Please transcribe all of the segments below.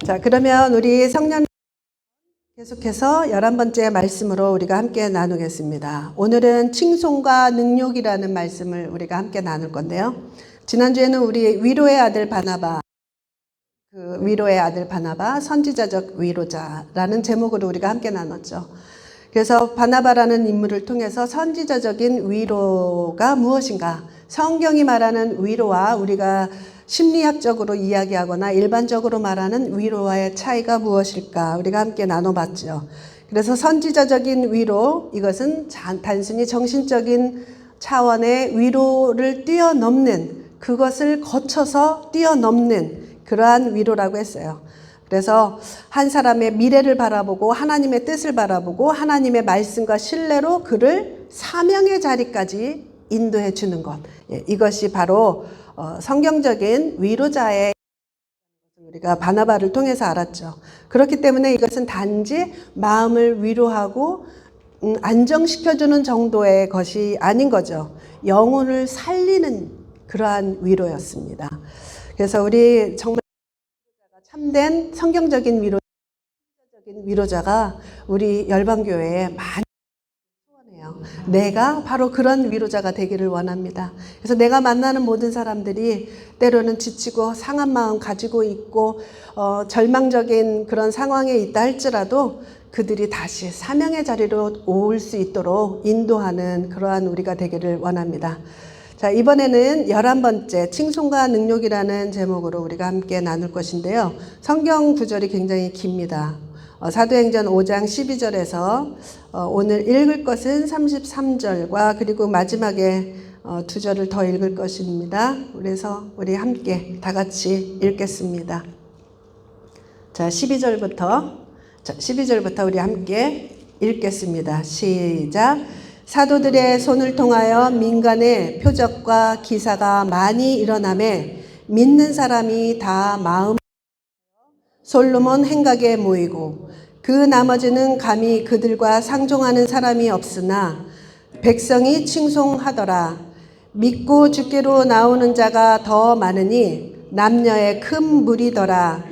자, 그러면 우리 성령 계속해서 11번째 말씀으로 우리가 함께 나누겠습니다. 오늘은 칭송과 능욕이라는 말씀을 우리가 함께 나눌 건데요. 지난주에는 우리 위로의 아들 바나바, 위로의 아들 바나바, 선지자적 위로자라는 제목으로 우리가 함께 나눴죠. 그래서 바나바라는 인물을 통해서 선지자적인 위로가 무엇인가, 성경이 말하는 위로와 우리가 심리학적으로 이야기하거나 일반적으로 말하는 위로와의 차이가 무엇일까 우리가 함께 나눠봤죠. 그래서 선지자적인 위로, 이것은 단순히 정신적인 차원의 위로를 뛰어넘는, 그것을 거쳐서 뛰어넘는 그러한 위로라고 했어요. 그래서 한 사람의 미래를 바라보고 하나님의 뜻을 바라보고 하나님의 말씀과 신뢰로 그를 사명의 자리까지 인도해 주는 것, 이것이 바로 성경적인 위로자의, 우리가 바나바를 통해서 알았죠. 그렇기 때문에 이것은 단지 마음을 위로하고 안정시켜주는 정도의 것이 아닌 거죠. 영혼을 살리는 그러한 위로였습니다. 그래서 우리 정말 참된 성경적인 위로자가 우리 열방교회에 많이 소원해요. 내가 바로 그런 위로자가 되기를 원합니다. 그래서 내가 만나는 모든 사람들이 때로는 지치고 상한 마음 가지고 있고 절망적인 그런 상황에 있다 할지라도 그들이 다시 사명의 자리로 올 수 있도록 인도하는 그러한 우리가 되기를 원합니다. 자, 이번에는 11번째 칭송과 능욕이라는 제목으로 우리가 함께 나눌 것인데요. 성경 구절이 굉장히 깁니다. 사도행전 5장 12절에서 오늘 읽을 것은 33절과 그리고 마지막에 두 절을 더 읽을 것입니다. 그래서 우리 함께 다 같이 읽겠습니다. 자, 12절부터 우리 함께 읽겠습니다. 시작. 사도들의 손을 통하여 민간의 표적과 기사가 많이 일어나매 믿는 사람이 다 마음 솔로몬 행각에 모이고 그 나머지는 감히 그들과 상종하는 사람이 없으나 백성이 칭송하더라. 믿고 주께로 나오는 자가 더 많으니 남녀의 큰 무리더라.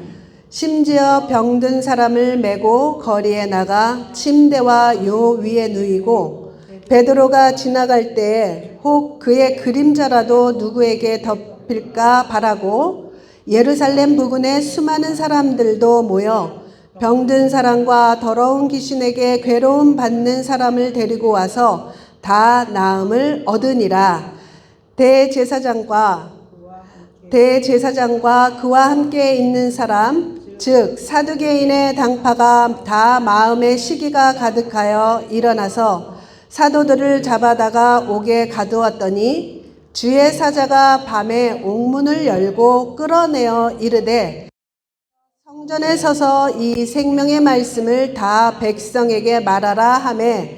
심지어 병든 사람을 메고 거리에 나가 침대와 요 위에 누이고 베드로가 지나갈 때에 혹 그의 그림자라도 누구에게 덮일까 바라고 예루살렘 부근에 수많은 사람들도 모여 병든 사람과 더러운 귀신에게 괴로움 받는 사람을 데리고 와서 다 나음을 얻으니라. 대제사장과 그와 함께 있는 사람 즉 사두개인의 당파가 다 마음의 시기가 가득하여 일어나서 사도들을 잡아다가 옥에 가두었더니 주의 사자가 밤에 옥문을 열고 끌어내어 이르되 성전에 서서 이 생명의 말씀을 다 백성에게 말하라 하매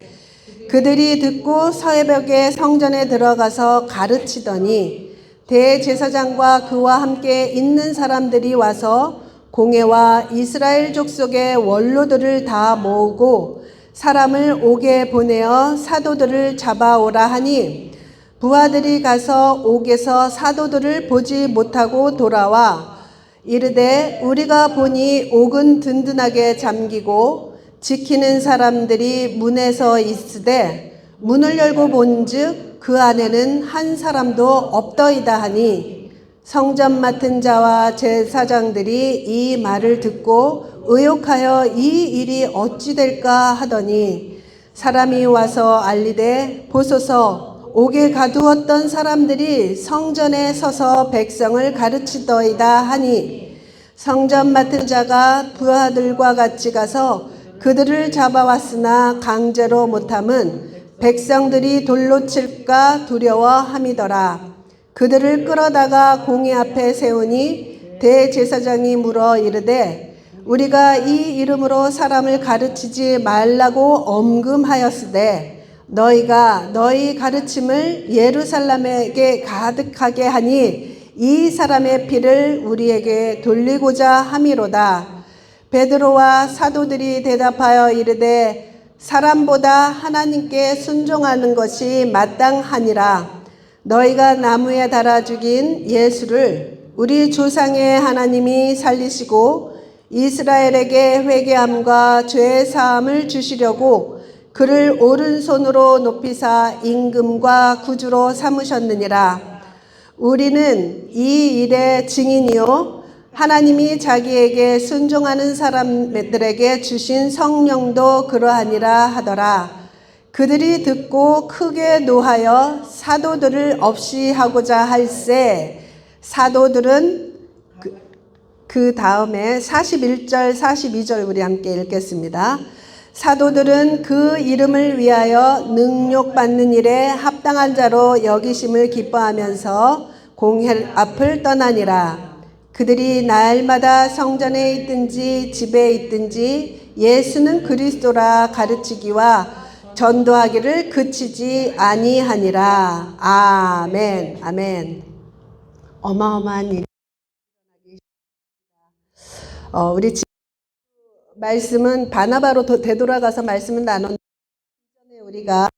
그들이 듣고 새벽에 성전에 들어가서 가르치더니 대제사장과 그와 함께 있는 사람들이 와서 공회와 이스라엘 족속의 원로들을 다 모으고 사람을 옥에 보내어 사도들을 잡아오라 하니 부하들이 가서 옥에서 사도들을 보지 못하고 돌아와 이르되 우리가 보니 옥은 든든하게 잠기고 지키는 사람들이 문에서 있으되 문을 열고 본즉 그 안에는 한 사람도 없더이다 하니 성전 맡은 자와 제사장들이 이 말을 듣고 의혹하여 이 일이 어찌 될까 하더니 사람이 와서 알리되 보소서 옥에 가두었던 사람들이 성전에 서서 백성을 가르치더이다 하니 성전 맡은 자가 부하들과 같이 가서 그들을 잡아왔으나 강제로 못함은 백성들이 돌로 칠까 두려워함이더라. 그들을 끌어다가 공회 앞에 세우니 대제사장이 물어 이르되 우리가 이 이름으로 사람을 가르치지 말라고 엄금하였으되 너희가 너희 가르침을 예루살렘에게 가득하게 하니 이 사람의 피를 우리에게 돌리고자 함이로다. 베드로와 사도들이 대답하여 이르되 사람보다 하나님께 순종하는 것이 마땅하니라. 너희가 나무에 달아 죽인 예수를 우리 조상의 하나님이 살리시고 이스라엘에게 회개함과 죄 사함을 주시려고 그를 오른손으로 높이사 임금과 구주로 삼으셨느니라. 우리는 이 일의 증인이요 하나님이 자기에게 순종하는 사람들에게 주신 성령도 그러하니라 하더라. 그들이 듣고 크게 노하여 사도들을 없이 하고자 할세. 사도들은 그 다음에 41절 42절 우리 함께 읽겠습니다. 사도들은 그 이름을 위하여 능욕받는 일에 합당한 자로 여기심을 기뻐하면서 공회 앞을 떠나니라. 그들이 날마다 성전에 있든지 집에 있든지 예수는 그리스도라 가르치기와 전도하기를 그치지 아니하니라. 아멘. 아멘. 어마어마한 일. 우리 말씀은 바나바로 되돌아가서 말씀을 나눴는데 전에 우리가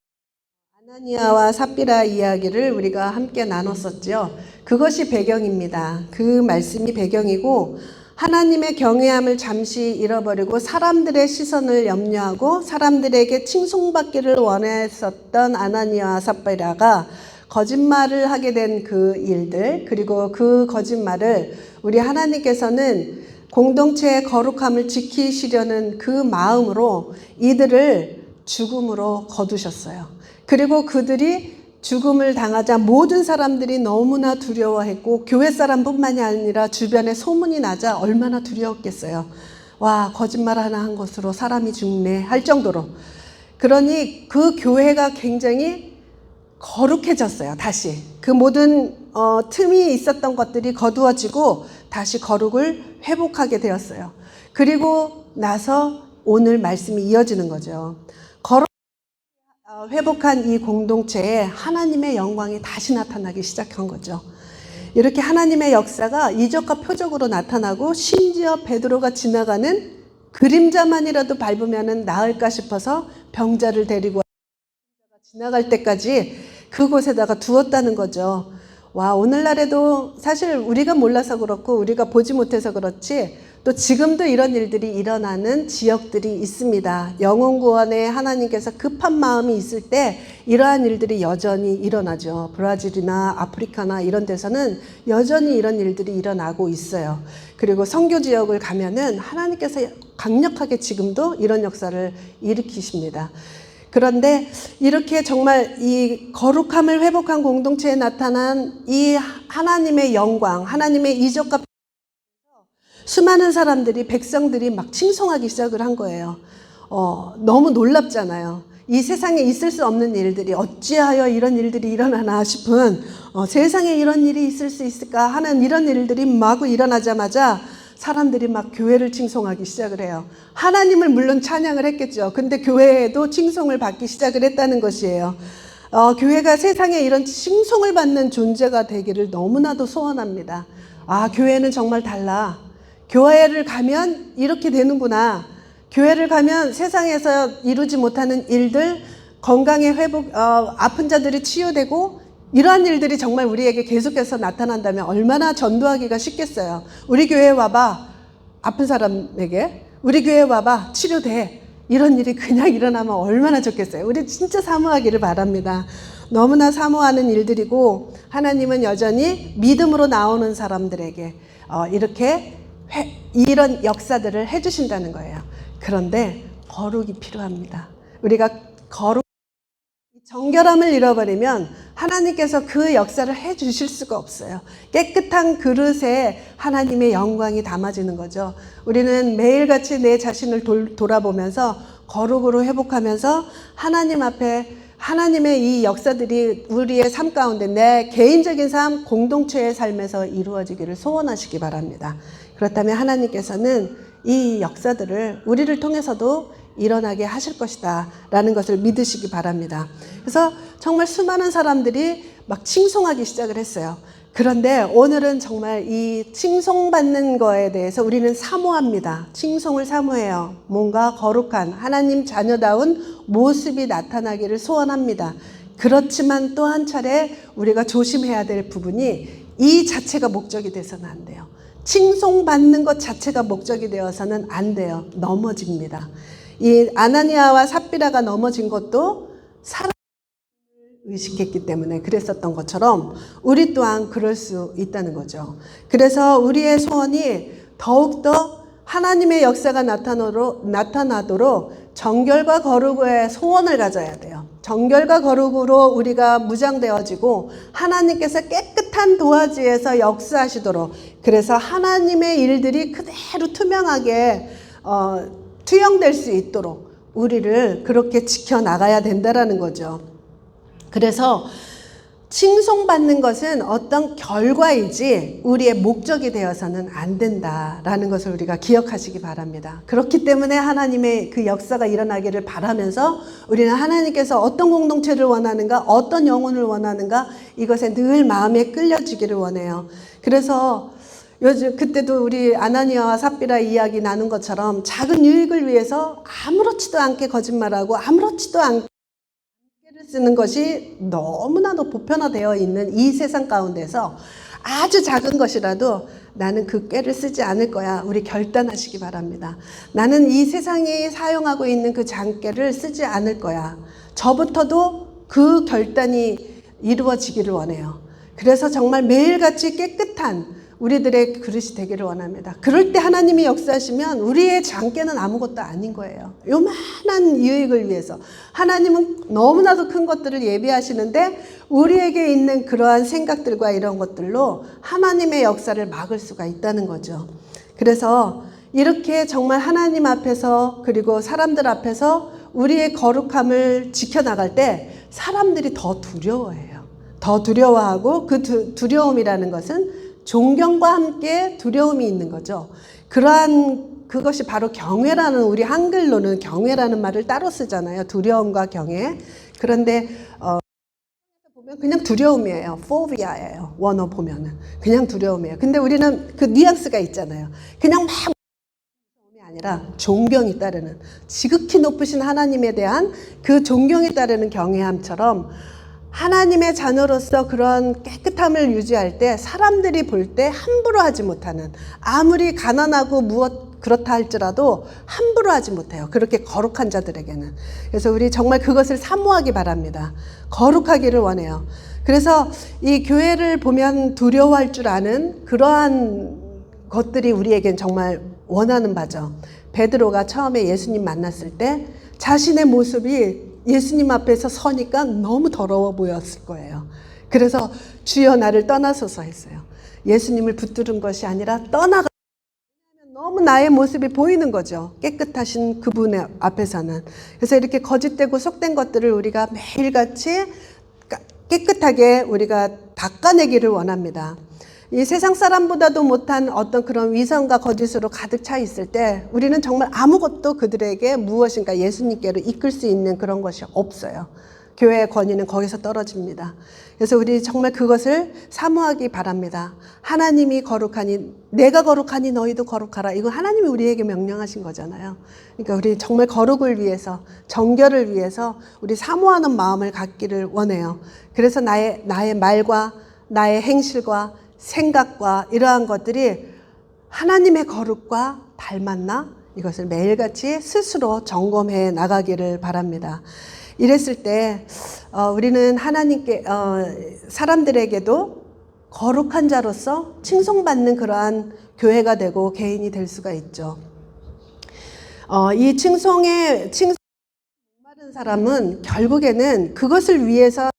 아나니아와 삽비라 이야기를 우리가 함께 나눴었죠. 그것이 배경입니다. 그 말씀이 배경이고 하나님의 경외함을 잠시 잃어버리고 사람들의 시선을 염려하고 사람들에게 칭송받기를 원했었던 아나니아와 삽비라가 거짓말을 하게 된 그 일들, 그리고 그 거짓말을 우리 하나님께서는 공동체의 거룩함을 지키시려는 그 마음으로 이들을 죽음으로 거두셨어요. 그리고 그들이 죽음을 당하자 모든 사람들이 너무나 두려워했고 교회 사람뿐만이 아니라 주변에 소문이 나자 얼마나 두려웠겠어요. 와, 거짓말 하나 한 것으로 사람이 죽네 할 정도로. 그러니 그 교회가 굉장히 거룩해졌어요. 다시 그 모든 틈이 있었던 것들이 거두어지고 다시 거룩을 회복하게 되었어요. 그리고 나서 오늘 말씀이 이어지는 거죠. 회복한 이 공동체에 하나님의 영광이 다시 나타나기 시작한 거죠. 이렇게 하나님의 역사가 이적과 표적으로 나타나고 심지어 베드로가 지나가는 그림자만이라도 밟으면 나을까 싶어서 병자를 데리고 지나갈 때까지 그곳에다가 두었다는 거죠. 와, 오늘날에도 사실 우리가 몰라서 그렇고 우리가 보지 못해서 그렇지 또 지금도 이런 일들이 일어나는 지역들이 있습니다. 영혼 구원에 하나님께서 급한 마음이 있을 때 이러한 일들이 여전히 일어나죠. 브라질이나 아프리카나 이런 데서는 여전히 이런 일들이 일어나고 있어요. 그리고 선교 지역을 가면은 하나님께서 강력하게 지금도 이런 역사를 일으키십니다. 그런데 이렇게 정말 이 거룩함을 회복한 공동체에 나타난 이 하나님의 영광, 하나님의 이적과 수많은 사람들이, 백성들이 막 칭송하기 시작을 한 거예요. 너무 놀랍잖아요. 이 세상에 있을 수 없는 일들이 어찌하여 이런 일들이 일어나나 싶은 세상에 이런 일이 있을 수 있을까 하는 이런 일들이 마구 일어나자마자 사람들이 막 교회를 칭송하기 시작을 해요. 하나님을 물론 찬양을 했겠죠. 근데 교회에도 칭송을 받기 시작을 했다는 것이에요. 교회가 세상에 이런 칭송을 받는 존재가 되기를 너무나도 소원합니다. 아, 교회는 정말 달라. 교회를 가면 이렇게 되는구나. 교회를 가면 세상에서 이루지 못하는 일들, 건강의 회복, 아픈 자들이 치유되고 이러한 일들이 정말 우리에게 계속해서 나타난다면 얼마나 전도하기가 쉽겠어요. 우리 교회에 와봐. 아픈 사람에게. 우리 교회에 와봐. 치료돼. 이런 일이 그냥 일어나면 얼마나 좋겠어요. 우리 진짜 사모하기를 바랍니다. 너무나 사모하는 일들이고 하나님은 여전히 믿음으로 나오는 사람들에게 이렇게 이런 역사들을 해주신다는 거예요. 그런데 거룩이 필요합니다. 우리가 정결함을 잃어버리면 하나님께서 그 역사를 해주실 수가 없어요. 깨끗한 그릇에 하나님의 영광이 담아지는 거죠. 우리는 매일같이 내 자신을 돌아보면서 거룩으로 회복하면서 하나님 앞에 하나님의 이 역사들이 우리의 삶 가운데 내 개인적인 삶, 공동체의 삶에서 이루어지기를 소원하시기 바랍니다. 그렇다면 하나님께서는 이 역사들을 우리를 통해서도 일어나게 하실 것이다 라는 것을 믿으시기 바랍니다. 그래서 정말 수많은 사람들이 막 칭송하기 시작을 했어요. 그런데 오늘은 정말 이 칭송받는 거에 대해서 우리는 사모합니다. 칭송을 사모해요. 뭔가 거룩한 하나님 자녀다운 모습이 나타나기를 소원합니다. 그렇지만 또 한 차례 우리가 조심해야 될 부분이 이 자체가 목적이 돼서는 안 돼요. 칭송받는 것 자체가 목적이 되어서는 안 돼요. 넘어집니다. 이 아나니아와 삽비라가 넘어진 것도 사람을 의식했기 때문에 그랬었던 것처럼 우리 또한 그럴 수 있다는 거죠. 그래서 우리의 소원이 더욱더 하나님의 역사가 나타나도록 정결과 거룩의 소원을 가져야 돼요. 정결과 거룩으로 우리가 무장되어지고 하나님께서 깨끗한 도화지에서 역사하시도록, 그래서 하나님의 일들이 그대로 투명하게 투영될 수 있도록 우리를 그렇게 지켜나가야 된다라는 거죠. 그래서 칭송받는 것은 어떤 결과이지 우리의 목적이 되어서는 안 된다라는 것을 우리가 기억하시기 바랍니다. 그렇기 때문에 하나님의 그 역사가 일어나기를 바라면서 우리는 하나님께서 어떤 공동체를 원하는가, 어떤 영혼을 원하는가, 이것에 늘 마음에 끌려지기를 원해요. 그래서 요즘 그때도 우리 아나니아와 삽비라 이야기 나눈 것처럼 작은 유익을 위해서 아무렇지도 않게 거짓말하고 아무렇지도 않게 쓰는 것이 너무나도 보편화되어 있는 이 세상 가운데서 아주 작은 것이라도 나는 그 꾀를 쓰지 않을 거야. 우리 결단하시기 바랍니다. 나는 이 세상이 사용하고 있는 그 장꾀를 쓰지 않을 거야. 저부터도 그 결단이 이루어지기를 원해요. 그래서 정말 매일같이 깨끗한 우리들의 그릇이 되기를 원합니다. 그럴 때 하나님이 역사하시면 우리의 장깨는 아무것도 아닌 거예요. 요만한 유익을 위해서 하나님은 너무나도 큰 것들을 예비하시는데 우리에게 있는 그러한 생각들과 이런 것들로 하나님의 역사를 막을 수가 있다는 거죠. 그래서 이렇게 정말 하나님 앞에서 그리고 사람들 앞에서 우리의 거룩함을 지켜나갈 때 사람들이 더 두려워해요. 더 두려워하고 그 두려움이라는 것은 존경과 함께 두려움이 있는 거죠. 그것이 바로 경외라는, 우리 한글로는 경외라는 말을 따로 쓰잖아요. 두려움과 경외. 그런데 보면 그냥 두려움이에요. 포비아예요. 원어 보면은 그냥 두려움이에요. 근데 우리는 그 뉘앙스가 있잖아요. 그냥 막 두려움이 아니라 존경이 따르는, 지극히 높으신 하나님에 대한 그 존경이 따르는 경외함처럼 하나님의 자녀로서 그런 깨끗함을 유지할 때 사람들이 볼 때 함부로 하지 못하는, 아무리 가난하고 그렇다 할지라도 함부로 하지 못해요. 그렇게 거룩한 자들에게는. 그래서 우리 정말 그것을 사모하기 바랍니다. 거룩하기를 원해요. 그래서 이 교회를 보면 두려워할 줄 아는 그러한 것들이 우리에겐 정말 원하는 바죠. 베드로가 처음에 예수님 만났을 때 자신의 모습이 예수님 앞에서 서니까 너무 더러워 보였을 거예요. 그래서 주여 나를 떠나소서 했어요. 예수님을 붙들은 것이 아니라 떠나가, 너무 나의 모습이 보이는 거죠. 깨끗하신 그분의 앞에서는. 그래서 이렇게 거짓되고 속된 것들을 우리가 매일같이 깨끗하게 우리가 닦아내기를 원합니다. 이 세상 사람보다도 못한 어떤 그런 위선과 거짓으로 가득 차 있을 때 우리는 정말 아무것도 그들에게 무엇인가 예수님께로 이끌 수 있는 그런 것이 없어요. 교회의 권위는 거기서 떨어집니다. 그래서 우리 정말 그것을 사모하기 바랍니다. 하나님이 거룩하니 내가 거룩하니 너희도 거룩하라. 이거 하나님이 우리에게 명령하신 거잖아요. 그러니까 우리 정말 거룩을 위해서, 정결을 위해서 우리 사모하는 마음을 갖기를 원해요. 그래서 나의 말과 나의 행실과 생각과 이러한 것들이 하나님의 거룩과 닮았나? 이것을 매일같이 스스로 점검해 나가기를 바랍니다. 이랬을 때 우리는 하나님께 사람들에게도 거룩한 자로서 칭송받는 그러한 교회가 되고 개인이 될 수가 있죠. 이 칭송마른 사람은 결국에는 그것을 위해서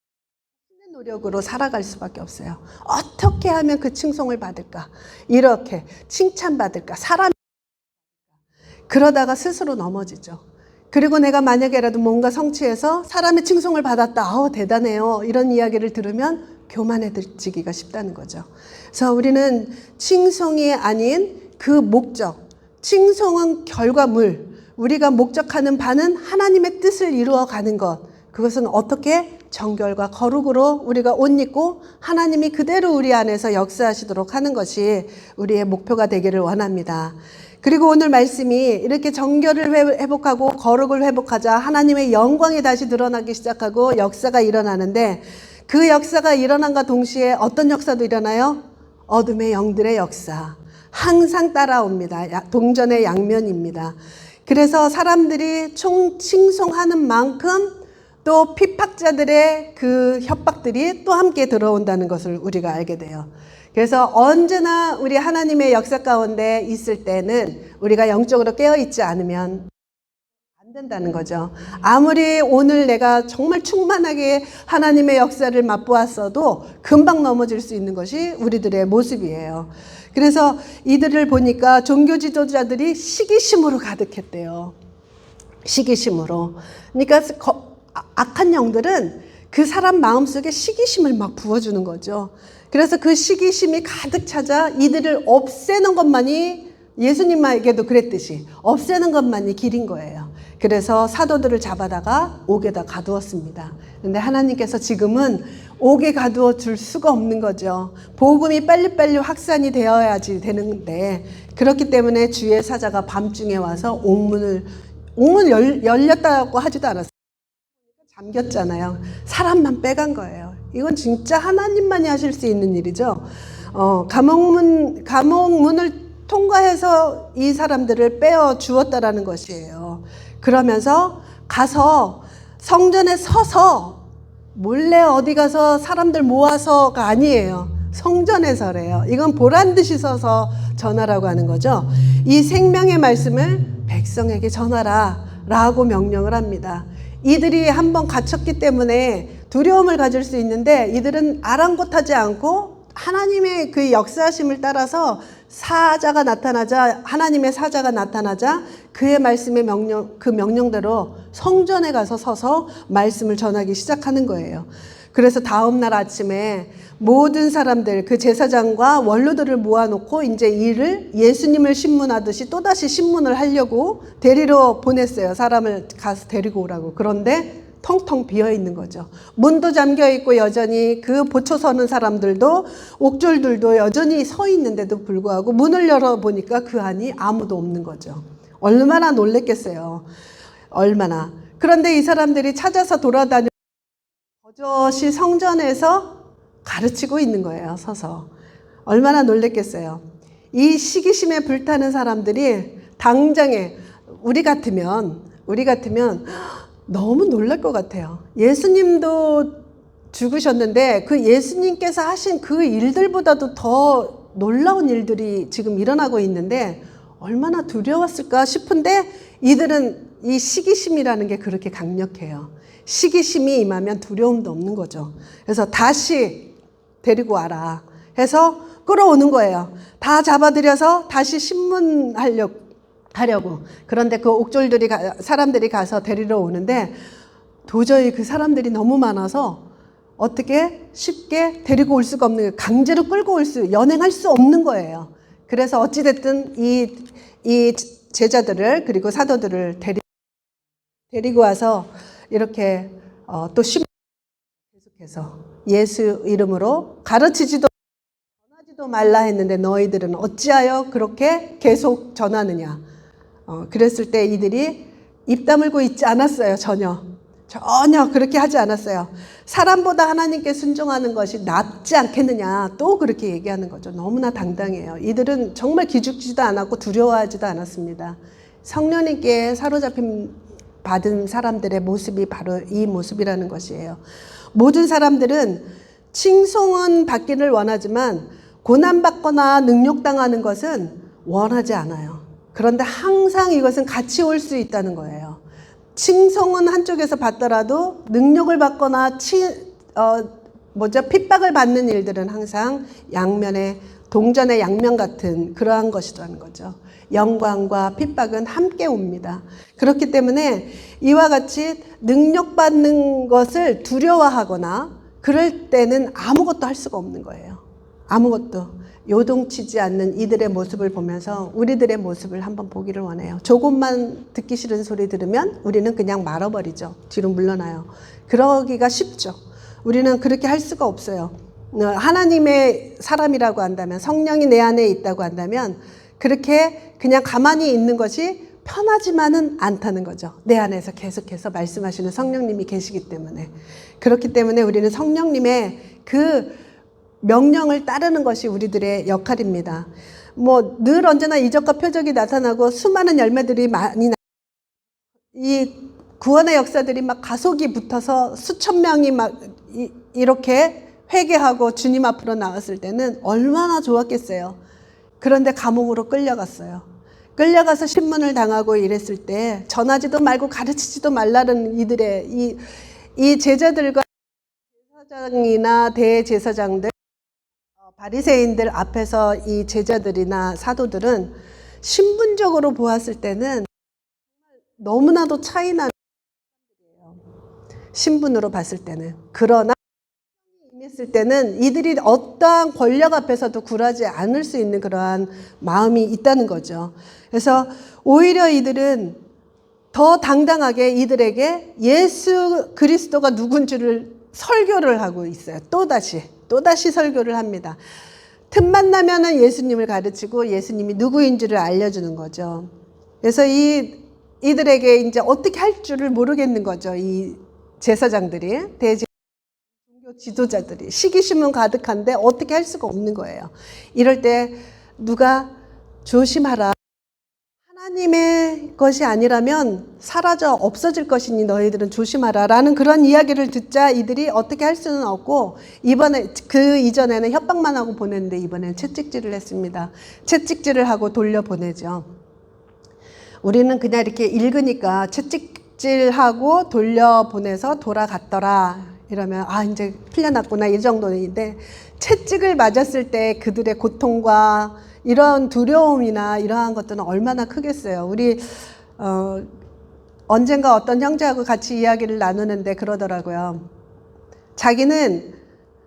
노력으로 살아갈 수밖에 없어요. 어떻게 하면 그 칭송을 받을까? 이렇게 칭찬받을까? 그러다가 스스로 넘어지죠. 그리고 내가 만약에라도 뭔가 성취해서 사람의 칭송을 받았다. 대단해요. 이런 이야기를 들으면 교만해지기가 쉽다는 거죠. 그래서 우리는 칭송이 아닌 그 목적, 칭송은 결과물, 우리가 목적하는 바는 하나님의 뜻을 이루어가는 것, 그것은 어떻게 정결과 거룩으로 우리가 옷 입고 하나님이 그대로 우리 안에서 역사하시도록 하는 것이 우리의 목표가 되기를 원합니다. 그리고 오늘 말씀이 이렇게 정결을 회복하고 거룩을 회복하자 하나님의 영광이 다시 드러나기 시작하고 역사가 일어나는데, 그 역사가 일어난과 동시에 어떤 역사도 일어나요? 어둠의 영들의 역사, 항상 따라옵니다. 동전의 양면입니다. 그래서 사람들이 칭송하는 만큼 또 핍박자들의 그 협박들이 또 함께 들어온다는 것을 우리가 알게 돼요. 그래서 언제나 우리 하나님의 역사 가운데 있을 때는 우리가 영적으로 깨어있지 않으면 안 된다는 거죠. 아무리 오늘 내가 정말 충만하게 하나님의 역사를 맛보았어도 금방 넘어질 수 있는 것이 우리들의 모습이에요. 그래서 이들을 보니까 종교 지도자들이 시기심으로 가득했대요. 시기심으로. 그러니까 악한 영들은 그 사람 마음속에 시기심을 막 부어주는 거죠. 그래서 그 시기심이 가득 찾아 이들을 없애는 것만이, 예수님에게도 그랬듯이 없애는 것만이 길인 거예요. 그래서 사도들을 잡아다가 옥에다 가두었습니다. 근데 하나님께서 지금은 옥에 가두어 줄 수가 없는 거죠. 복음이 빨리빨리 확산이 되어야지 되는데, 그렇기 때문에 주의 사자가 밤중에 와서 옥문을 열렸다고 하지도 않았어요. 잠겼잖아요. 사람만 빼간 거예요. 이건 진짜 하나님만이 하실 수 있는 일이죠. 감옥문을 통과해서 이 사람들을 빼어 주었다라는 것이에요. 그러면서 가서 성전에 서서 몰래 어디 가서 사람들 모아서가 아니에요. 성전에서래요. 이건 보란 듯이 서서 전하라고 하는 거죠. 이 생명의 말씀을 백성에게 전하라 라고 명령을 합니다. 이들이 한번 갇혔기 때문에 두려움을 가질 수 있는데, 이들은 아랑곳하지 않고 하나님의 그 역사하심을 따라서 사자가 나타나자, 하나님의 사자가 나타나자 그의 말씀의 그 명령대로 성전에 가서 서서 말씀을 전하기 시작하는 거예요. 그래서 다음 날 아침에 모든 사람들, 그 제사장과 원로들을 모아놓고 이제 이를 예수님을 신문하듯이 또다시 신문을 하려고 데리러 보냈어요. 사람을 가서 데리고 오라고. 그런데 텅텅 비어 있는 거죠. 문도 잠겨 있고 여전히 그 보초 서는 사람들도, 옥졸들도 여전히 서 있는데도 불구하고 문을 열어보니까 그 안이 아무도 없는 거죠. 얼마나 놀랬겠어요. 얼마나. 그런데 이 사람들이 찾아서 돌아다녀 버젓이 성전에서 가르치고 있는 거예요. 서서. 얼마나 놀랬겠어요. 이 시기심에 불타는 사람들이 당장에 우리 같으면 너무 놀랄 것 같아요. 예수님도 죽으셨는데 그 예수님께서 하신 그 일들보다도 더 놀라운 일들이 지금 일어나고 있는데 얼마나 두려웠을까 싶은데, 이들은 이 시기심이라는 게 그렇게 강력해요. 시기심이 임하면 두려움도 없는 거죠. 그래서 다시 데리고 와라 해서 끌어오는 거예요. 다 잡아들여서 다시 신문하려고. 그런데 그 옥졸들이, 사람들이 가서 데리러 오는데 도저히 그 사람들이 너무 많아서 어떻게 쉽게 데리고 올 수가 없는 거예요. 강제로 끌고 연행할 수 없는 거예요. 그래서 어찌됐든 이 제자들을, 그리고 사도들을 데리고 와서 이렇게 또 계속해서 예수 이름으로 가르치지도 전하지도 말라 했는데 너희들은 어찌하여 그렇게 계속 전하느냐. 그랬을 때 이들이 입 다물고 있지 않았어요. 전혀 그렇게 하지 않았어요. 사람보다 하나님께 순종하는 것이 낫지 않겠느냐, 또 그렇게 얘기하는 거죠. 너무나 당당해요. 이들은 정말 기죽지도 않았고 두려워하지도 않았습니다. 성령님께 사로잡힌 받은 사람들의 모습이 바로 이 모습이라는 것이에요. 모든 사람들은 칭송은 받기를 원하지만 고난받거나 능욕당하는 것은 원하지 않아요. 그런데 항상 이것은 같이 올 수 있다는 거예요. 칭송은 한쪽에서 받더라도 능욕을 받거나 핍박을 받는 일들은 항상 양면의 동전의 양면 같은 그러한 것이라는 거죠. 영광과 핍박은 함께 옵니다. 그렇기 때문에 이와 같이 능력받는 것을 두려워하거나 그럴 때는 아무것도 할 수가 없는 거예요. 아무것도. 요동치지 않는 이들의 모습을 보면서 우리들의 모습을 한번 보기를 원해요. 조금만 듣기 싫은 소리 들으면 우리는 그냥 말아버리죠. 뒤로 물러나요. 그러기가 쉽죠. 우리는 그렇게 할 수가 없어요. 하나님의 사람이라고 한다면, 성령이 내 안에 있다고 한다면 그렇게 그냥 가만히 있는 것이 편하지만은 않다는 거죠. 내 안에서 계속해서 말씀하시는 성령님이 계시기 때문에. 그렇기 때문에 우리는 성령님의 그 명령을 따르는 것이 우리들의 역할입니다. 뭐 늘 언제나 이적과 표적이 나타나고 수많은 열매들이 많이 이 구원의 역사들이 막 가속이 붙어서 수천 명이 막 이렇게 회개하고 주님 앞으로 나왔을 때는 얼마나 좋았겠어요. 그런데 감옥으로 끌려갔어요. 끌려가서 신문을 당하고 이랬을 때 전하지도 말고 가르치지도 말라는 이들의 이 제자들과 제사장이나 대제사장들, 바리새인들 앞에서 이 제자들이나 사도들은 신분적으로 보았을 때는 너무나도 차이나는 신분으로 봤을 때는. 그러나 임했을 때는 이들이 어떠한 권력 앞에서도 굴하지 않을 수 있는 그러한 마음이 있다는 거죠. 그래서 오히려 이들은 더 당당하게 이들에게 예수 그리스도가 누군지를 설교를 하고 있어요. 또다시 설교를 합니다. 틈만 나면은 예수님을 가르치고 예수님이 누구인지를 알려주는 거죠. 그래서 이들에게 이제 어떻게 할 줄을 모르겠는 거죠. 이 제사장들이, 종교 지도자들이 시기심은 가득한데 어떻게 할 수가 없는 거예요. 이럴 때 누가 조심하라. 하나님의 것이 아니라면 사라져 없어질 것이니 너희들은 조심하라 라는 그런 이야기를 듣자 이들이 어떻게 할 수는 없고 그 이전에는 협박만 하고 보냈는데 이번에는 채찍질을 했습니다. 채찍질을 하고 돌려보내죠. 우리는 그냥 이렇게 읽으니까 채찍질하고 돌려보내서 돌아갔더라 이러면 이제 풀려났구나 이 정도인데 채찍을 맞았을 때 그들의 고통과 이런 두려움이나 이러한 것들은 얼마나 크겠어요. 우리 언젠가 어떤 형제하고 같이 이야기를 나누는데 그러더라고요. 자기는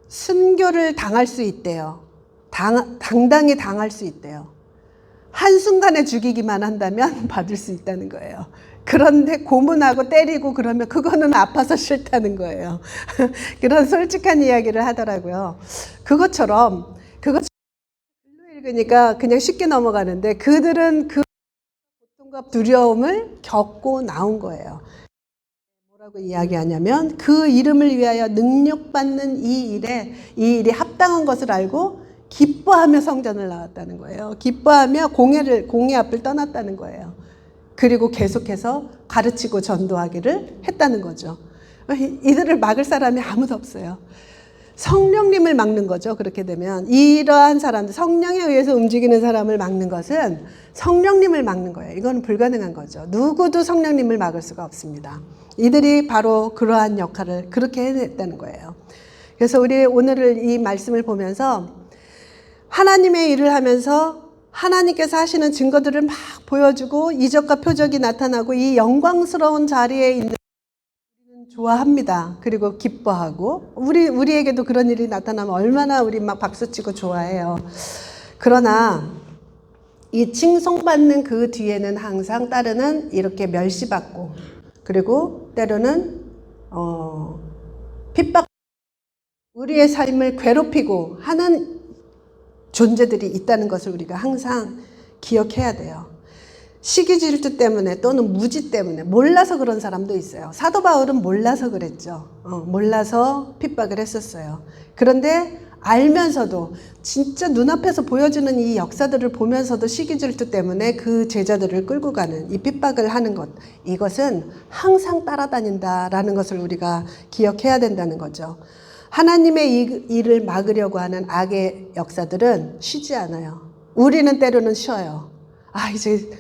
순교를 당할 수 있대요. 당당히 당할 수 있대요. 한순간에 죽이기만 한다면 받을 수 있다는 거예요. 그런데 고문하고 때리고 그러면 그거는 아파서 싫다는 거예요. 그런 솔직한 이야기를 하더라고요. 그것처럼 읽으니까 그냥 쉽게 넘어가는데 그들은 그 고통과 두려움을 겪고 나온 거예요. 뭐라고 이야기하냐면 그 이름을 위하여 능력받는 이 일이 합당한 것을 알고 기뻐하며 성전을 나왔다는 거예요. 기뻐하며 공회 앞을 떠났다는 거예요. 그리고 계속해서 가르치고 전도하기를 했다는 거죠. 이들을 막을 사람이 아무도 없어요. 성령님을 막는 거죠. 그렇게 되면 이러한 사람들, 성령에 의해서 움직이는 사람을 막는 것은 성령님을 막는 거예요. 이건 불가능한 거죠. 누구도 성령님을 막을 수가 없습니다. 이들이 바로 그러한 역할을 그렇게 해냈다는 거예요. 그래서 우리 오늘 이 말씀을 보면서 하나님의 일을 하면서 하나님께서 하시는 증거들을 막 보여주고 이적과 표적이 나타나고 이 영광스러운 자리에 있는 우리는 좋아합니다. 그리고 기뻐하고 우리에게도 그런 일이 나타나면 얼마나 우리 막 박수치고 좋아해요. 그러나 이 칭송받는 그 뒤에는 항상 따르는 이렇게 멸시받고 그리고 때로는 핍박 우리의 삶을 괴롭히고 하는 존재들이 있다는 것을 우리가 항상 기억해야 돼요. 시기 질투 때문에 또는 무지 때문에 몰라서 그런 사람도 있어요. 사도 바울은 몰라서 그랬죠. 몰라서 핍박을 했었어요. 그런데 알면서도 진짜 눈앞에서 보여주는 이 역사들을 보면서도 시기 질투 때문에 그 제자들을 끌고 가는 이 핍박을 하는 것, 이것은 항상 따라다닌다라는 것을 우리가 기억해야 된다는 거죠. 하나님의 일을 막으려고 하는 악의 역사들은 쉬지 않아요. 우리는 때로는 쉬어요. 이제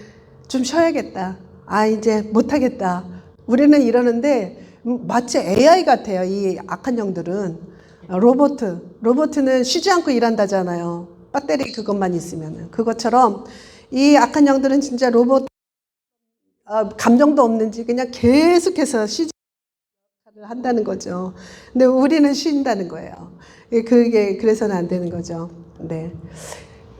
좀 쉬어야겠다. 이제 못하겠다. 우리는 이러는데 마치 AI 같아요. 이 악한 영들은. 로봇은 쉬지 않고 일한다잖아요. 배터리 그것만 있으면. 그것처럼 이 악한 영들은 진짜 로봇 감정도 없는지 그냥 계속해서 쉬지 한다는 거죠. 근데 우리는 쉰다는 거예요. 그게 그래서는 안 되는 거죠. 네.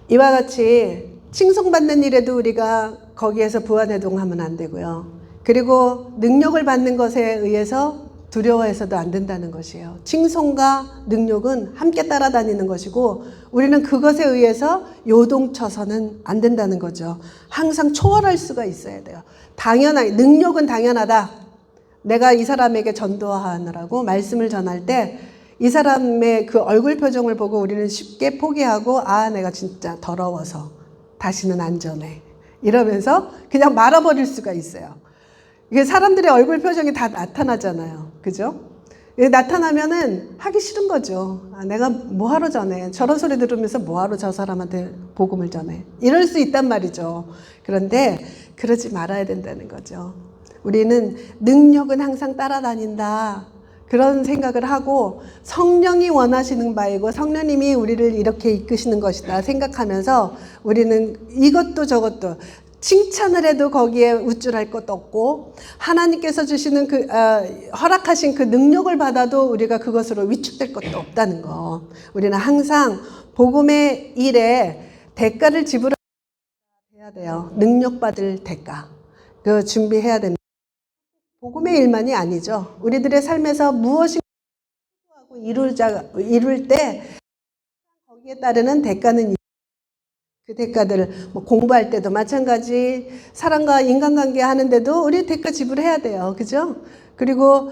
이와 같이 칭송받는 일에도 우리가 거기에서 부안해동하면 안 되고요. 그리고 능력을 받는 것에 의해서 두려워해서도 안 된다는 것이에요. 칭송과 능력은 함께 따라다니는 것이고 우리는 그것에 의해서 요동쳐서는 안 된다는 거죠. 항상 초월할 수가 있어야 돼요. 능력은 당연하다. 내가 이 사람에게 전도하느라고 말씀을 전할 때 이 사람의 그 얼굴 표정을 보고 우리는 쉽게 포기하고 내가 진짜 더러워서 다시는 안 전해. 이러면서 그냥 말아버릴 수가 있어요. 이게 사람들의 얼굴 표정이 다 나타나잖아요. 그죠? 나타나면은 하기 싫은 거죠. 아, 내가 뭐하러 전해? 저런 소리 들으면서 뭐하러 저 사람한테 복음을 전해? 이럴 수 있단 말이죠. 그런데 그러지 말아야 된다는 거죠. 우리는 능력은 항상 따라다닌다. 그런 생각을 하고 성령이 원하시는 바이고 성령님이 우리를 이렇게 이끄시는 것이다 생각하면서 우리는 이것도 저것도 칭찬을 해도 거기에 우쭐할 것도 없고 하나님께서 주시는 허락하신 그 능력을 받아도 우리가 그것으로 위축될 것도 없다는 거. 우리는 항상 복음의 일에 대가를 지불해야 돼요. 능력받을 대가. 그 준비해야 됩니다. 복음의 일만이 아니죠. 우리들의 삶에서 무엇인가 이룰 때 거기에 따르는 대가는 그 대가들을 공부할 때도 마찬가지, 사람과 인간관계 하는데도 우리 대가 지불해야 돼요. 그죠? 그리고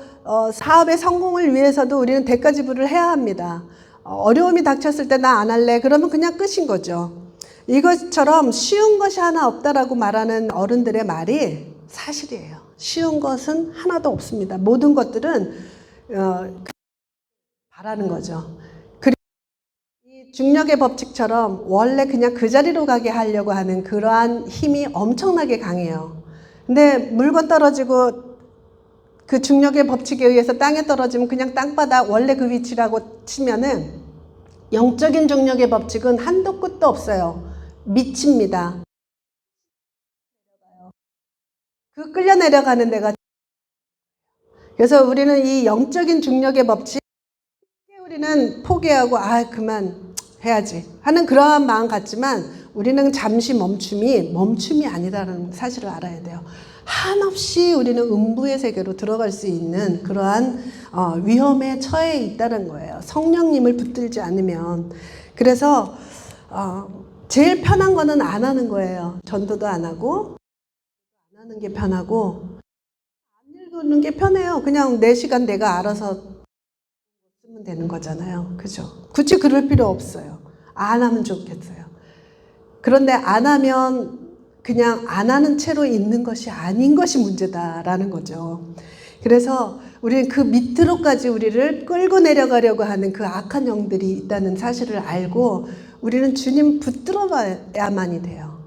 사업의 성공을 위해서도 우리는 대가 지불을 해야 합니다. 어려움이 닥쳤을 때 나 안 할래. 그러면 그냥 끝인 거죠. 이것처럼 쉬운 것이 하나 없다라고 말하는 어른들의 말이 사실이에요. 쉬운 것은 하나도 없습니다. 모든 것들은 바라는 거죠. 중력의 법칙처럼 원래 그냥 그 자리로 가게 하려고 하는 그러한 힘이 엄청나게 강해요. 근데 물건 떨어지고 그 중력의 법칙에 의해서 땅에 떨어지면 그냥 땅바닥 원래 그 위치라고 치면은 영적인 중력의 법칙은 한도 끝도 없어요. 미칩니다. 그 끌려 내려가는 데가. 그래서 우리는 이 영적인 중력의 법칙 우리는 포기하고 그만 해야지 하는 그러한 마음 같지만 우리는 잠시 멈춤이 아니다라는 사실을 알아야 돼요. 한없이 우리는 음부의 세계로 들어갈 수 있는 그러한 위험에 처해 있다는 거예요. 성령님을 붙들지 않으면. 그래서 제일 편한 거는 안 하는 거예요. 전도도 안 하고 안 하는 게 편하고 안 읽는 게 편해요. 그냥 내 시간 내가 알아서 쓰면 되는 거잖아요. 그죠? 굳이 그럴 필요 없어요. 안 하면 좋겠어요. 그런데 안 하면 그냥 안 하는 채로 있는 것이 아닌 것이 문제다라는 거죠. 그래서 우리는 그 밑으로까지 우리를 끌고 내려가려고 하는 그 악한 영들이 있다는 사실을 알고 우리는 주님 붙들어야만이 돼요.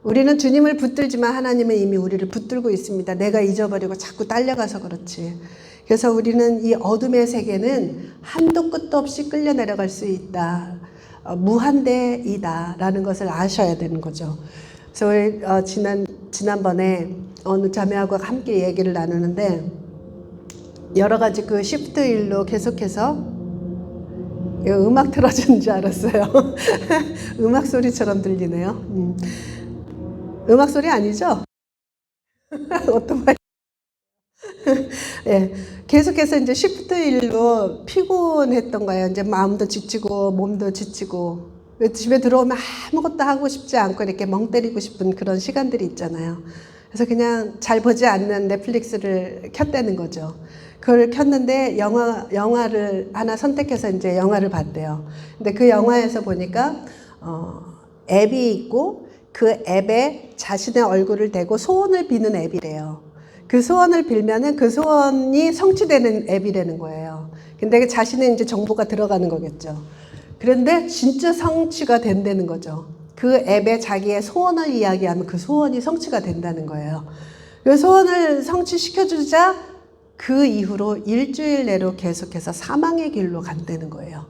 우리는 주님을 붙들지만 하나님은 이미 우리를 붙들고 있습니다. 내가 잊어버리고 자꾸 딸려가서 그렇지. 그래서 우리는 이 어둠의 세계는 한도 끝도 없이 끌려 내려갈 수 있다. 무한대이다 라는 것을 아셔야 되는 거죠. 그래서 지난번에 어느 자매하고 함께 얘기를 나누는데 여러 가지 그 시프트 일로 계속해서 음악 틀어주는 줄 알았어요. 음악 소리처럼 들리네요. 음악 소리 아니죠? 오토바이. 예, 계속해서 이제 시프트 일로 피곤했던 거예요. 이제 마음도 지치고 몸도 지치고 집에 들어오면 아무것도 하고 싶지 않고 이렇게 멍 때리고 싶은 그런 시간들이 있잖아요. 그래서 그냥 잘 보지 않는 넷플릭스를 켰다는 거죠. 그걸 켰는데 영화를 하나 선택해서 이제 영화를 봤대요. 근데 그 영화에서 보니까 앱이 있고 그 앱에 자신의 얼굴을 대고 소원을 비는 앱이래요. 그 소원을 빌면은 그 소원이 성취되는 앱이라는 거예요. 근데 자신의 이제 정보가 들어가는 거겠죠. 그런데 진짜 성취가 된다는 거죠. 그 앱에 자기의 소원을 이야기하면 그 소원이 성취가 된다는 거예요. 그 소원을 성취시켜주자 그 이후로 일주일 내로 계속해서 사망의 길로 간다는 거예요.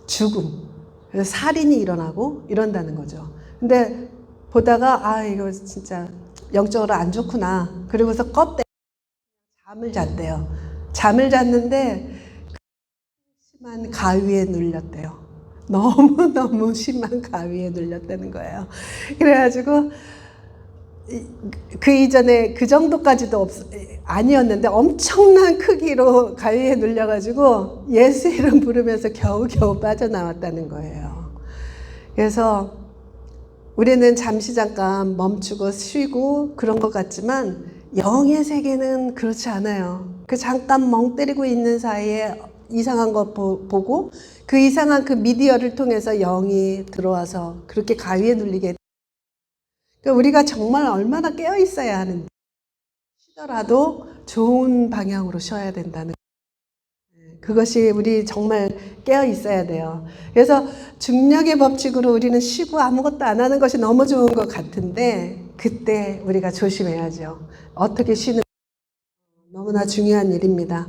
죽음. 그래서 살인이 일어나고 이런다는 거죠. 근데 보다가 이거 진짜 영적으로 안 좋구나. 그리고서 껍데기 잠을 잤대요. 잠을 잤는데 심한 가위에 눌렸대요. 너무너무 심한 가위에 눌렸다는 거예요. 그래가지고 그 이전에 그 정도까지도 아니었는데 엄청난 크기로 가위에 눌려가지고 예수 이름 부르면서 겨우겨우 빠져나왔다는 거예요. 그래서 우리는 잠깐 멈추고 쉬고 그런 것 같지만 영의 세계는 그렇지 않아요. 그 잠깐 멍 때리고 있는 사이에 이상한 거 보고 그 이상한 그 미디어를 통해서 영이 들어와서 그렇게 가위에 눌리게 그러니까 우리가 정말 얼마나 깨어 있어야 하는지, 쉬더라도 좋은 방향으로 쉬어야 된다는, 그것이 우리 정말 깨어 있어야 돼요. 그래서 중력의 법칙으로 우리는 쉬고 아무것도 안 하는 것이 너무 좋은 것 같은데, 그때 우리가 조심해야죠. 어떻게 쉬는, 너무나 중요한 일입니다.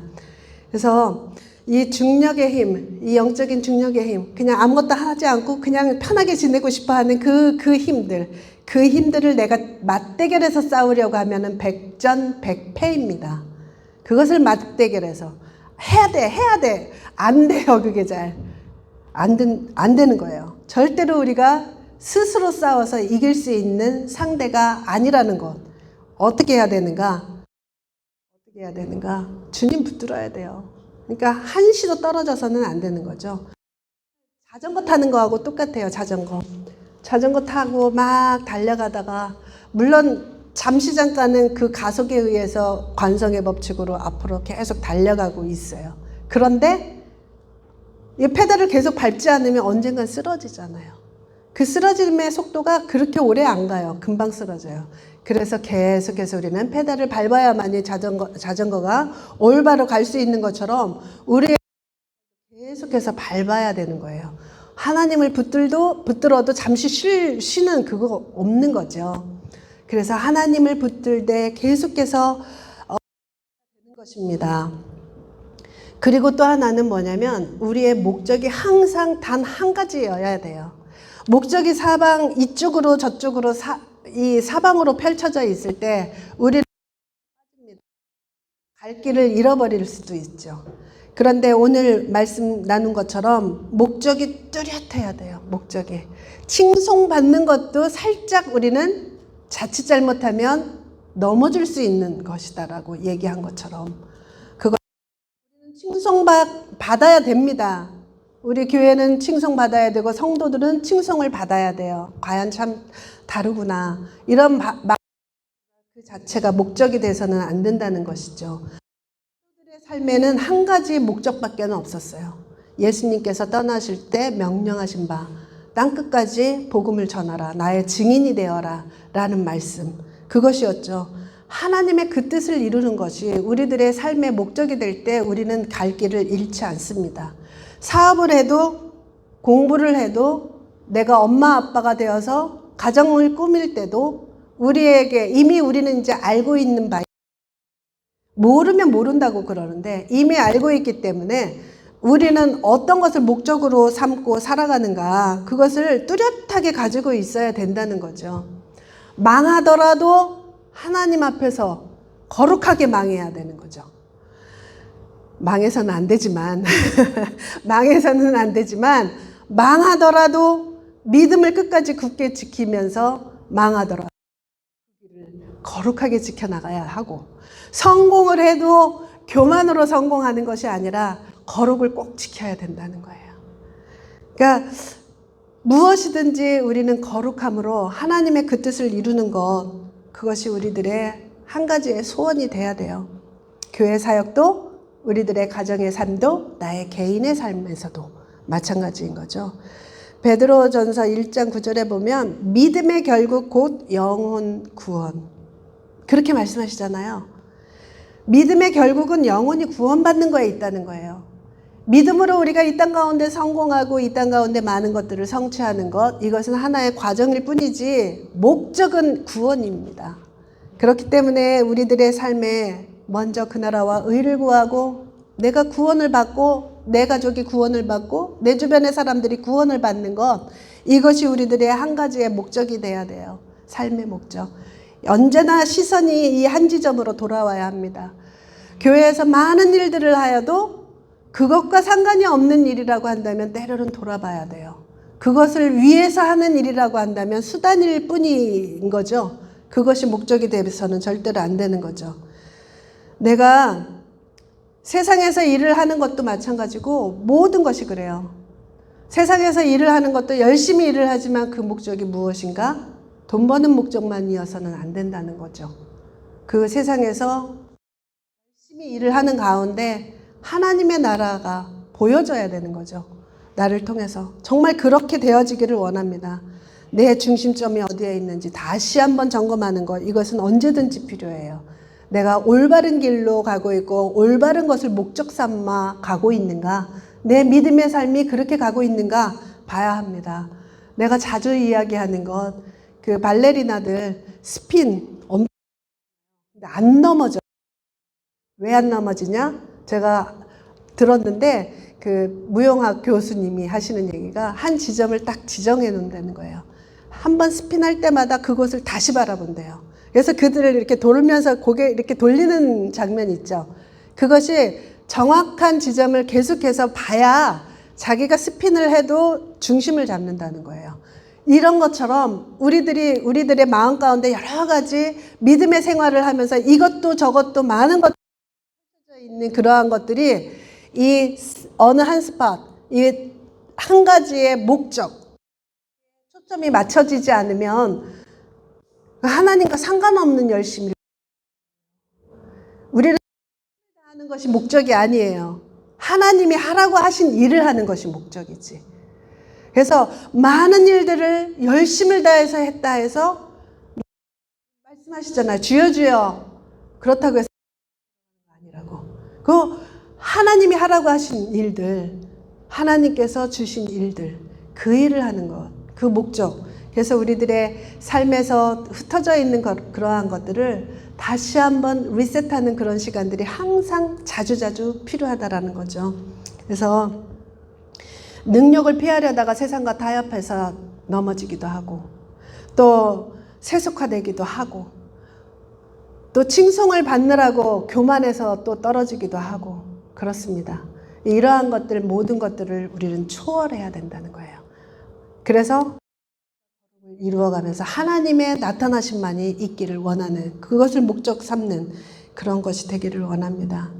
그래서 이 중력의 힘, 이 영적인 중력의 힘, 그냥 아무것도 하지 않고 그냥 편하게 지내고 싶어 하는 그 힘들을 내가 맞대결해서 싸우려고 하면은 백전백패입니다. 그것을 맞대결해서 해야 돼. 안 돼요. 그게 안 되는 거예요. 절대로 우리가 스스로 싸워서 이길 수 있는 상대가 아니라는 것. 어떻게 해야 되는가? 주님 붙들어야 돼요. 그러니까 한시도 떨어져서는 안 되는 거죠. 자전거 타는 거하고 똑같아요. 자전거 타고 막 달려가다가, 물론 잠시 잠깐은 그 가속에 의해서 관성의 법칙으로 앞으로 계속 달려가고 있어요. 그런데 이 페달을 계속 밟지 않으면 언젠간 쓰러지잖아요. 그 쓰러짐의 속도가 그렇게 오래 안 가요. 금방 쓰러져요. 그래서 계속해서 우리는 페달을 밟아야만이 자전거가 올바로 갈 수 있는 것처럼 우리 계속해서 밟아야 되는 거예요. 하나님을 붙들어도 잠시 쉬는 그거 없는 거죠. 그래서 하나님을 붙들되 계속해서 되는 것입니다. 그리고 또 하나는 뭐냐면 우리의 목적이 항상 단 한 가지여야 돼요. 목적이 이쪽으로 저쪽으로 이 사방으로 펼쳐져 있을 때 우리는 갈 길을 잃어버릴 수도 있죠. 그런데 오늘 말씀 나눈 것처럼 목적이 뚜렷해야 돼요. 목적이. 칭송받는 것도 살짝 우리는 자칫 잘못하면 넘어질 수 있는 것이다라고 얘기한 것처럼, 그거 칭송받아야 됩니다. 우리 교회는 칭송받아야 되고 성도들은 칭송을 받아야 돼요. 과연 참 다르구나. 이런 그 자체가 목적이 돼서는 안 된다는 것이죠. 성도들의 삶에는 한 가지 목적밖에 없었어요. 예수님께서 떠나실 때 명령하신 바 땅끝까지 복음을 전하라, 나의 증인이 되어라 라는 말씀, 그것이었죠. 하나님의 그 뜻을 이루는 것이 우리들의 삶의 목적이 될 때 우리는 갈 길을 잃지 않습니다. 사업을 해도 공부를 해도 내가 엄마 아빠가 되어서 가정을 꾸밀 때도 우리에게 이미 우리는 이제 알고 있는 바, 모르면 모른다고 그러는데 이미 알고 있기 때문에 우리는 어떤 것을 목적으로 삼고 살아가는가, 그것을 뚜렷하게 가지고 있어야 된다는 거죠. 망하더라도 하나님 앞에서 거룩하게 망해야 되는 거죠. 망해서는 안 되지만 망하더라도 믿음을 끝까지 굳게 지키면서 망하더라도 거룩하게 지켜나가야 하고, 성공을 해도 교만으로 성공하는 것이 아니라 거룩을 꼭 지켜야 된다는 거예요. 그러니까 무엇이든지 우리는 거룩함으로 하나님의 그 뜻을 이루는 것, 그것이 우리들의 한 가지의 소원이 돼야 돼요. 교회 사역도, 우리들의 가정의 삶도, 나의 개인의 삶에서도 마찬가지인 거죠. 베드로전서 1장 9절에 보면 믿음의 결국 곧 영혼 구원, 그렇게 말씀하시잖아요. 믿음의 결국은 영혼이 구원받는 거에 있다는 거예요. 믿음으로 우리가 이 땅 가운데 성공하고 이 땅 가운데 많은 것들을 성취하는 것, 이것은 하나의 과정일 뿐이지 목적은 구원입니다. 그렇기 때문에 우리들의 삶에 먼저 그 나라와 의를 구하고, 내가 구원을 받고 내 가족이 구원을 받고 내 주변의 사람들이 구원을 받는 것, 이것이 우리들의 한 가지의 목적이 돼야 돼요. 삶의 목적. 언제나 시선이 이 한 지점으로 돌아와야 합니다. 교회에서 많은 일들을 하여도 그것과 상관이 없는 일이라고 한다면 때로는 돌아봐야 돼요. 그것을 위해서 하는 일이라고 한다면 수단일 뿐인 거죠. 그것이 목적이 되어서는 절대로 안 되는 거죠. 내가 세상에서 일을 하는 것도 마찬가지고 모든 것이 그래요. 세상에서 일을 하는 것도 열심히 일을 하지만 그 목적이 무엇인가? 돈 버는 목적만이어서는 안 된다는 거죠. 그 세상에서 열심히 일을 하는 가운데 하나님의 나라가 보여져야 되는 거죠. 나를 통해서. 정말 그렇게 되어지기를 원합니다. 내 중심점이 어디에 있는지 다시 한번 점검하는 것, 이것은 언제든지 필요해요. 내가 올바른 길로 가고 있고 올바른 것을 목적 삼아 가고 있는가, 내 믿음의 삶이 그렇게 가고 있는가 봐야 합니다. 내가 자주 이야기하는 것, 그 발레리나들 스핀 엄청 안 넘어져. 왜 안 넘어지냐? 제가 들었는데 그 무용학 교수님이 하시는 얘기가 한 지점을 딱 지정해 놓는다는 거예요. 한번 스핀할 때마다 그곳을 다시 바라본대요. 그래서 그들을 이렇게 돌면서 고개 이렇게 돌리는 장면 있죠. 그것이 정확한 지점을 계속해서 봐야 자기가 스핀을 해도 중심을 잡는다는 거예요. 이런 것처럼 우리들의 마음 가운데 여러 가지 믿음의 생활을 하면서 이것도 저것도 많은 것들이 있는 그러한 것들이 이 어느 한 스팟, 이 한 가지의 목적, 초점이 맞춰지지 않으면 하나님과 상관없는 열심을, 우리는 하는 것이 목적이 아니에요. 하나님이 하라고 하신 일을 하는 것이 목적이지. 그래서 많은 일들을 열심을 다해서 했다 해서 말씀하시잖아요. 주여 주여. 그렇다고 해서 아니라고. 그 하나님이 하라고 하신 일들, 하나님께서 주신 일들, 그 일을 하는 것, 그 목적. 그래서 우리들의 삶에서 흩어져 있는 그러한 것들을 다시 한번 리셋하는 그런 시간들이 항상 자주자주 필요하다라는 거죠. 그래서 능력을 피하려다가 세상과 타협해서 넘어지기도 하고, 또 세속화되기도 하고, 또 칭송을 받느라고 교만해서 또 떨어지기도 하고 그렇습니다. 이러한 것들, 모든 것들을 우리는 초월해야 된다는 거예요. 그래서 이루어가면서 하나님의 나타나심만이 있기를 원하는, 그것을 목적 삼는 그런 것이 되기를 원합니다.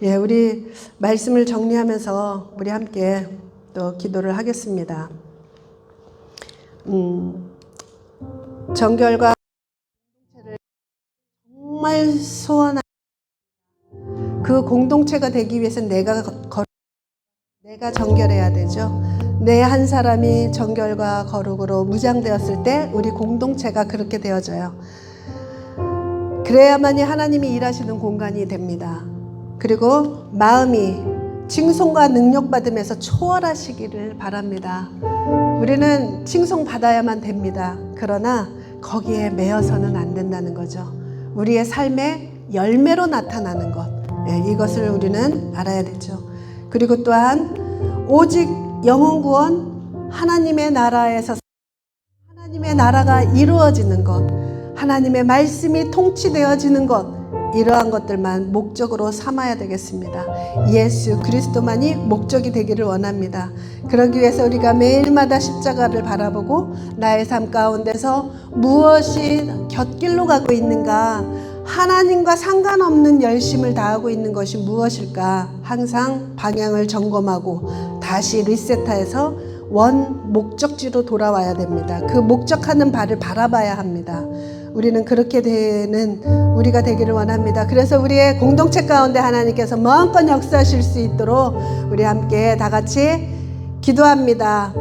예, 우리 말씀을 정리하면서 우리 함께 또 기도를 하겠습니다. 정결과 정말 소원한 그 공동체가 되기 위해서는 내가 정결해야 되죠. 내 한 사람이 정결과 거룩으로 무장되었을 때 우리 공동체가 그렇게 되어져요. 그래야만이 하나님이 일하시는 공간이 됩니다. 그리고 마음이 칭송과 능력받으면서 초월하시기를 바랍니다. 우리는 칭송받아야만 됩니다. 그러나 거기에 매여서는 안 된다는 거죠. 우리의 삶의 열매로 나타나는 것, 이것을 우리는 알아야 되죠. 그리고 또한 오직 영혼 구원, 하나님의 나라에서 하나님의 나라가 이루어지는 것, 하나님의 말씀이 통치되어지는 것, 이러한 것들만 목적으로 삼아야 되겠습니다. 예수 그리스도만이 목적이 되기를 원합니다. 그러기 위해서 우리가 매일마다 십자가를 바라보고 나의 삶 가운데서 무엇이 곁길로 가고 있는가, 하나님과 상관없는 열심을 다하고 있는 것이 무엇일까, 항상 방향을 점검하고 다시 리셋해서 원 목적지로 돌아와야 됩니다. 그 목적하는 바를 바라봐야 합니다. 우리는 그렇게 되는 우리가 되기를 원합니다. 그래서 우리의 공동체 가운데 하나님께서 마음껏 역사하실 수 있도록 우리 함께 다 같이 기도합니다.